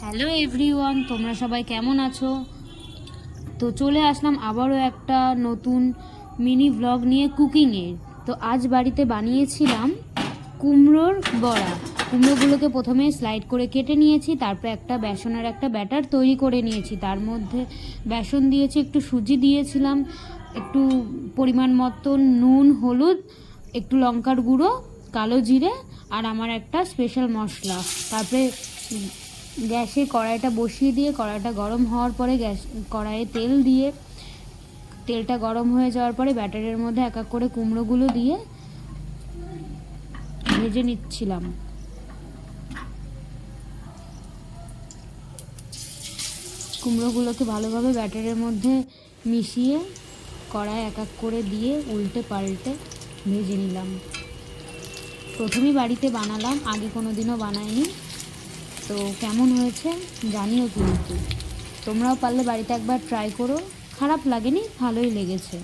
Hello everyone, তোমরা সবাই কেমন আছো? তো চলে আসলাম আবারও একটা নতুন মিনি ব্লগ নিয়ে কুকিংয়ের। তো আজ বাড়িতে বানিয়েছিলাম কুমড়োর বড়া। কুমড়োগুলোকে প্রথমে স্লাইড করে কেটে নিয়েছি, তারপরে একটা বেসনের একটা ব্যাটার তৈরি করে নিয়েছি। তার মধ্যে বেসন দিয়েছি, একটু সুজি দিয়েছিলাম, একটু পরিমাণ মতো নুন, হলুদ, একটু লঙ্কার গুঁড়ো, কালো জিরে আর আমার একটা স্পেশাল মশলা। তারপরে গ্যাসে কড়াইটা বসিয়ে দিয়ে কড়াইটা গরম হওয়ার পরে কড়াইয়ে তেল দিয়ে তেলটা গরম হয়ে যাওয়ার পরে ব্যাটারের মধ্যে এক এক করে কুমড়োগুলো দিয়ে ভেজে নিচ্ছিলাম। কুমড়োগুলোকে ভালোভাবে ব্যাটারের মধ্যে মিশিয়ে কড়াই এক এক করে দিয়ে উল্টে পাল্টে ভেজে নিলাম। প্রথমেই বাড়িতে বানালাম, আগে কোনো দিনও বানাইনি। তো কেমন হয়েছে জানিও, কিন্তু তোমরাও পারলে বাড়িতে একবার ট্রাই করো। খারাপ লাগেনি, ভালোই লেগেছে।